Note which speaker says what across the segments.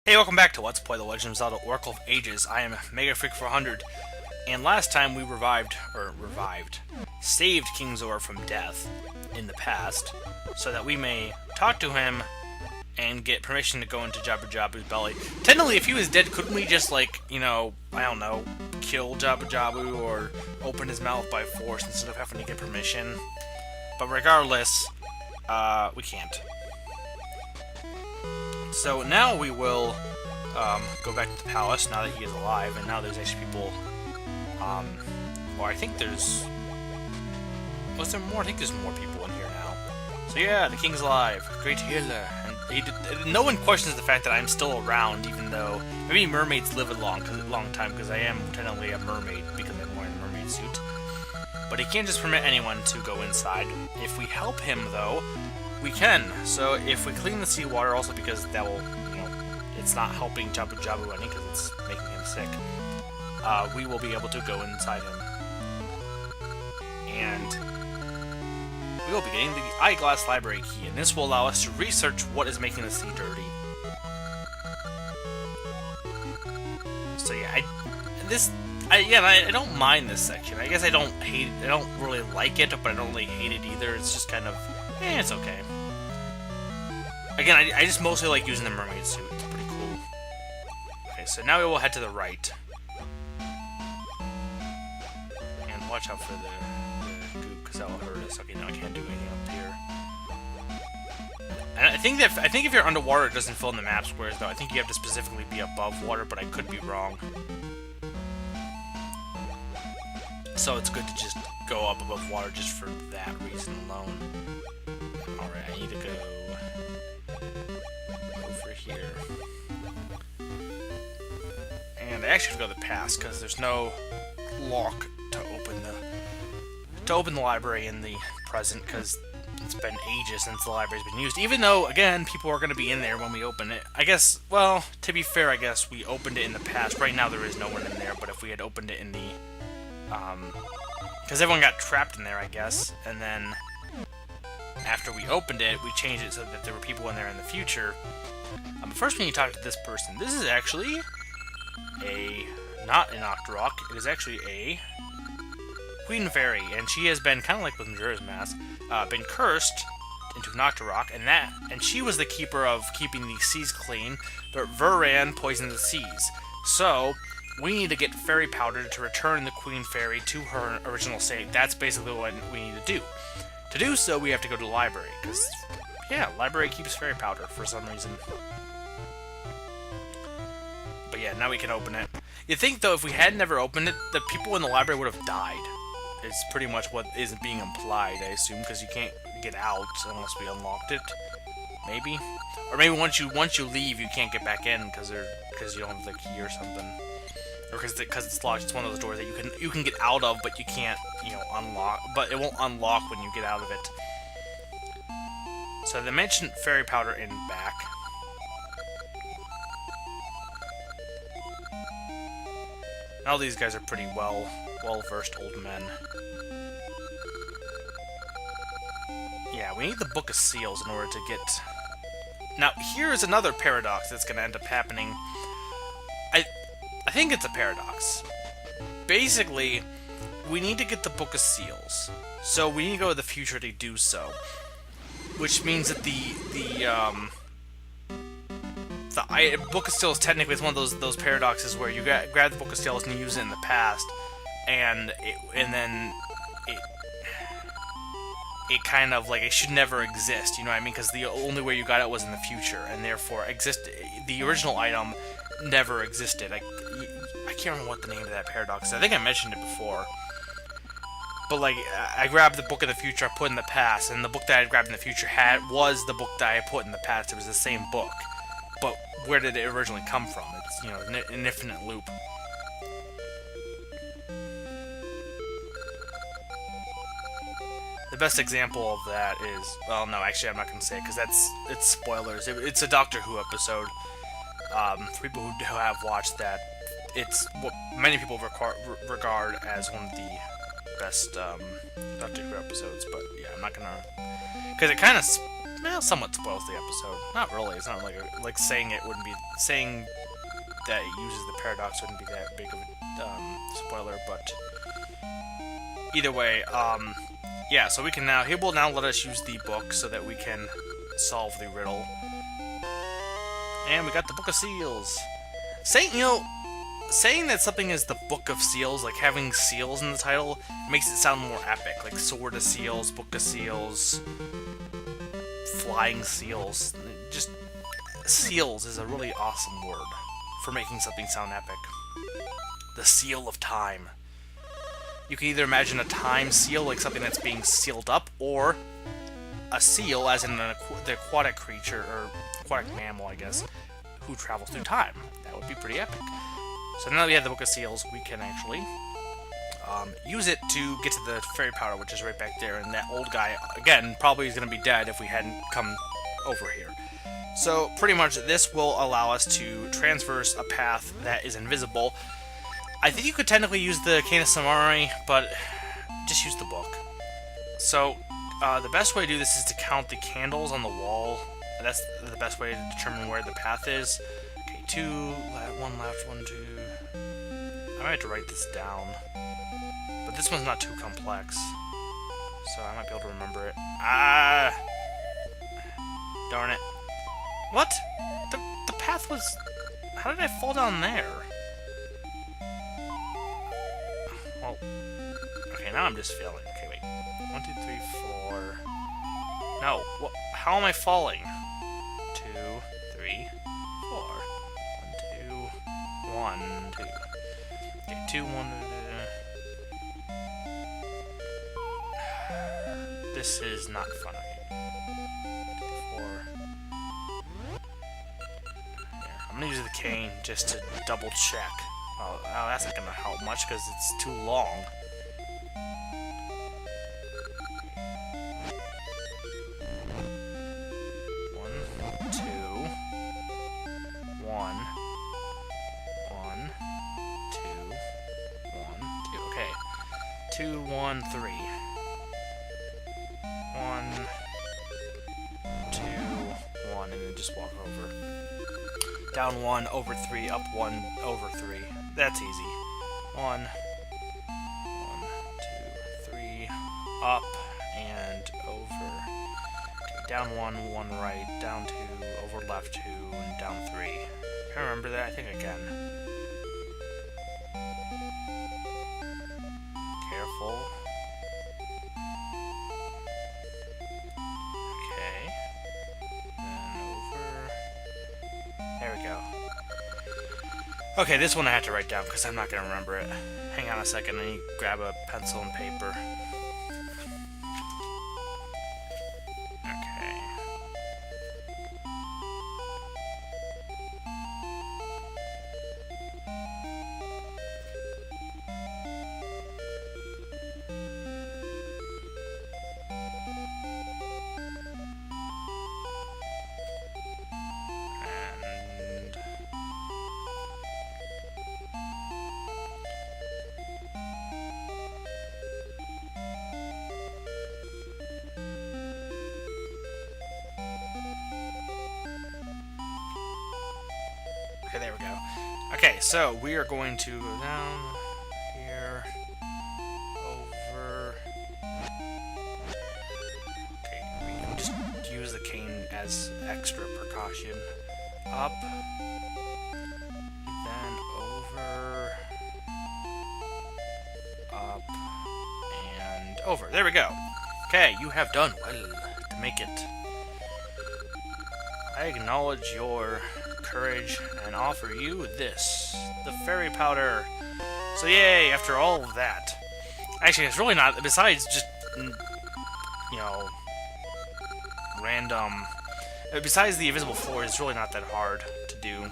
Speaker 1: Hey, welcome back to Let's Play The Legend of Zelda Oracle of Ages. I am Mega Freak 400, and last time we saved King Zora from death in the past, so that we may talk to him and get permission to go into Jabu Jabu's belly. Technically, if he was dead, couldn't we just, like, you know, I don't know, kill Jabu Jabu or open his mouth by force instead of having to get permission? But regardless, we can't. So now we will go back to the palace now that he is alive, and now there's actually people, well, I think there's, was there more? I think there's more people in here now. So yeah, the king's alive, great healer, and no one questions the fact that I'm still around, even though maybe mermaids live a long time, because I am technically a mermaid because I'm wearing a mermaid suit. But he can't just permit anyone to go inside. If we help him, though, we can. So if we clean the seawater, also because that will, you know, it's not helping Jabu Jabu any because it's making him sick, we will be able to go inside him. And we will be getting the eyeglass library key, and this will allow us to research what is making the sea dirty. So yeah, I don't mind this section. I guess I don't really like it, but I don't really hate it either. It's just kind of, it's okay. Again, I just mostly like using the mermaid suit. It's pretty cool. Okay, so now we will head to the right. And watch out for the goop, because that will hurt us. Okay, now I can't do anything up here. And I think if you're underwater, it doesn't fill in the map squares, though. I think you have to specifically be above water, but I could be wrong. So it's good to just go up above water just for that reason alone. Alright, I need to go over here. And I actually have to go the past because there's no lock to open the library in the present, because it's been ages since the library's been used. Even though, again, people are going to be in there when we open it. I guess, well, to be fair, I guess we opened it in the past. Right now there is no one in there, but if we had opened it in the because everyone got trapped in there, I guess, and then after we opened it, we changed it so that there were people in there in the future. But first we need to talk to this person. This is actually not an Octorok, it is actually a Queen Fairy, and she has been, kind of like with Majora's Mask, been cursed into an Octorok, and she was the keeper of keeping the seas clean, but Vuran poisoned the seas. So we need to get fairy powder to return the Queen Fairy to her original state. That's basically what we need to do. To do so, we have to go to the library, because, yeah, library keeps fairy powder for some reason. But yeah, now we can open it. You'd think, though, if we had never opened it, the people in the library would have died. It's pretty much what is being implied, I assume, because you can't get out unless we unlocked it. Maybe? Or maybe once you leave, you can't get back in because you don't have the key or something. Or because it's locked. It's one of those doors that you can get out of, but you can't, you know, unlock. But it won't unlock when you get out of it. So they mentioned fairy powder in back. All these guys are pretty well-versed old men. Yeah, we need the Book of Seals in order to get. Now here is another paradox that's going to end up happening. I think it's a paradox. Basically, we need to get the Book of Seals, so we need to go to the future to do so. Which means that the Book of Seals technically is one of those paradoxes where you grab the Book of Seals and you use it in the past, and then it kind of like it should never exist. You know what I mean? Because the only way you got it was in the future, and therefore the original item never existed. I can't remember what the name of that paradox is. I think I mentioned it before. But, like, I grabbed the book of the future, I put in the past, and the book that I grabbed in the future was the book that I put in the past. It was the same book. But where did it originally come from? It's, you know, an infinite loop. The best example of that is, well, no, actually I'm not going to say it, because it's spoilers. It's a Doctor Who episode. For people who have watched that, it's what many people regard as one of the best Doctor Who episodes, but yeah, I'm not gonna, because it kind of well, somewhat spoils the episode. Not really. It's not like saying it wouldn't be saying that it uses the paradox wouldn't be that big of a spoiler, but either way, yeah. So we can now he will now let us use the book so that we can solve the riddle, and we got the Book of Seals. Saying that something is the Book of Seals, like having seals in the title, makes it sound more epic. Like Sword of Seals, Book of Seals, Flying Seals. Just seals is a really awesome word for making something sound epic. The Seal of Time. You can either imagine a time seal, like something that's being sealed up, or a seal, as in the aquatic creature, or aquatic mammal, I guess, who travels through time. That would be pretty epic. So now that we have the Book of Seals, we can actually use it to get to the fairy powder, which is right back there. And that old guy, again, probably is going to be dead if we hadn't come over here. So pretty much this will allow us to traverse a path that is invisible. I think you could technically use the Cane of Samurai, but just use the book. So the best way to do this is to count the candles on the wall. That's the best way to determine where the path is. Okay, one left, 1, 2. I might have to write this down, but this one's not too complex, so I might be able to remember it. Ah! Darn it. What? The path was... How did I fall down there? Well... Okay, now I'm just failing. Okay, wait. 1, 2, 3, 4... No. What? How am I falling? 2, 3, 4. 1, 2... Okay, 2, 1... This is not funny. 4... I'm gonna use the cane just to double check. Oh, that's not gonna help much because it's too long. One, two, 1, 1, 2, 1, 2. Okay, 2, 1, 3. 1, 2, 1, and then just walk over. Down 1, over 3, up 1, over 3. That's easy. 1, 1, 2, 3, up, and over. Okay, down 1, 1 right, down 2, over left 2, and down 3. Can I remember that? I think I can. Careful. There we go. Okay, this one I had to write down because I'm not going to remember it. Hang on a second, I need to grab a pencil and paper. Okay. Okay, there we go. Okay, so we are going to go down here, over. Okay, we can just use the cane as extra precaution. Up, then over, up, and over. There we go. Okay, you have done well to make it. I acknowledge your courage and offer you this, the fairy powder. So yay, after all of that. Actually, it's really not, besides just, you know, random, besides the invisible floor, it's really not that hard to do.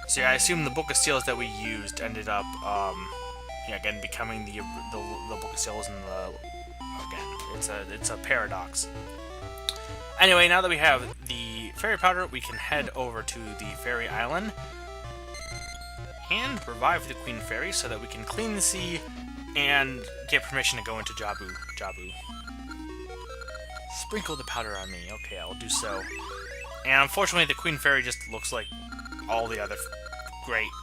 Speaker 1: So yeah, I assume the Book of Seals that we used ended up, yeah, again, becoming the Book of Seals and the, again, it's a paradox. Anyway, now that we have the fairy powder, we can head over to the fairy island and revive the Queen Fairy so that we can clean the sea and get permission to go into Jabu Jabu. Sprinkle the powder on me. Okay, I'll do so. And unfortunately, the Queen Fairy just looks like all the other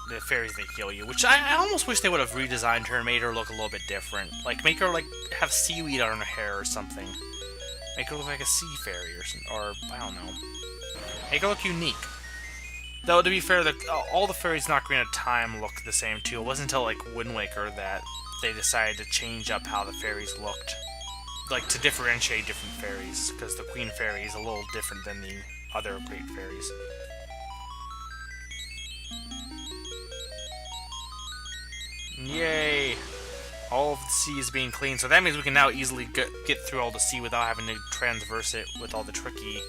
Speaker 1: the fairies that heal you. Which I almost wish they would have redesigned her and made her look a little bit different. Like, make her, like, have seaweed on her hair or something. Make her look like a sea fairy or I don't know. Make her look unique. Though, to be fair, all the fairies in Ocarina of Time look the same, too. It wasn't until, like, Wind Waker that they decided to change up how the fairies looked. Like, to differentiate different fairies, because the Queen Fairy is a little different than the other great fairies. Yay! All of the sea is being cleaned, so that means we can now easily get through all the sea without having to transverse it with all the tricky,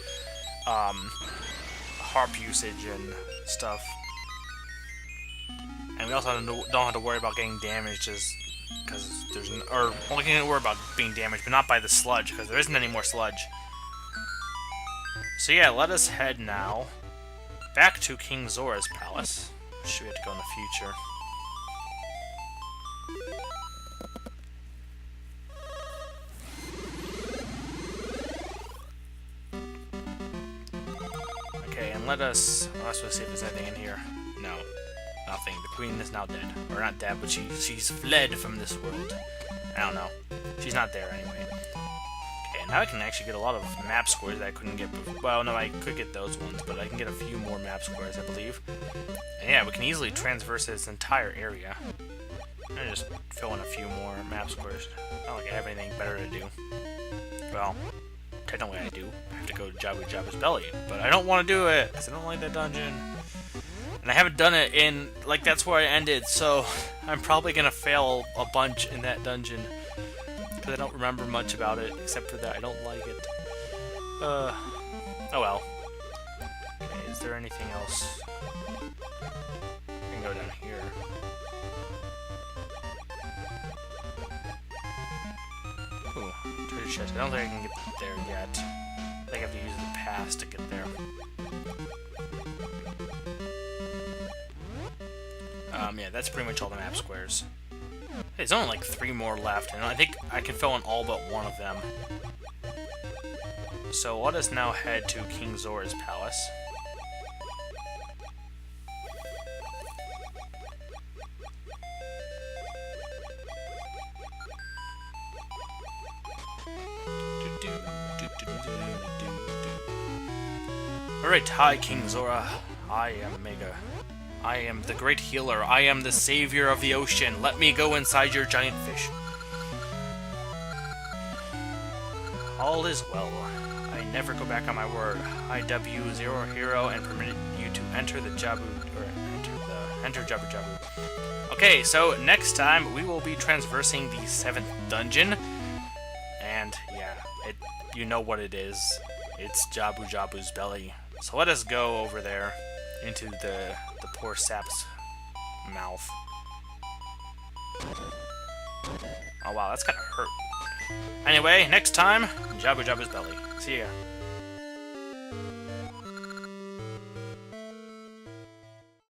Speaker 1: harp usage and stuff. And we also don't have to worry about getting damaged just because there's or only can worry about being damaged, but not by the sludge because there isn't any more sludge. So yeah, let us head now back to King Zora's palace. Should we have to go in the future? Okay, and let's see if there's anything in here. No. Nothing. The queen is now dead. Or not dead, but she's fled from this world. I don't know. She's not there anyway. Okay, now I can actually get a lot of map squares that I couldn't get before. Well, no, I could get those ones, but I can get a few more map squares, I believe. And yeah, we can easily transverse this entire area. And just fill in a few more map squares. Not like I have anything better to do. Well, technically I do. I have to go to Jabu Jabu's belly, but I don't want to do it, because I don't like that dungeon. And I haven't done it in, like, that's where I ended, so I'm probably going to fail a bunch in that dungeon. Because I don't remember much about it, except for that I don't like it. Oh well. Okay, is there anything else? I can go down here. Ooh, treasure chest. I don't think I can get there yet. I think I have to use the pass to get there. Yeah, that's pretty much all the map squares. There's only like 3 more left, and I think I can fill in all but one of them. So let us now head to King Zora's palace. Alright, hi King Zora. I am Mega. I am the great healer. I am the savior of the ocean. Let me go inside your giant fish. All is well. I never go back on my word. I dub you Zero Hero and permit you to enter the Jabu enter Jabu Jabu. Okay, so next time we will be transversing the 7th dungeon. And yeah, you know what it is. It's Jabu Jabu's belly. So let us go over there into the poor sap's mouth. Oh wow, that's kind of hurt. Anyway, next time, Jabu Jabu's belly. See ya.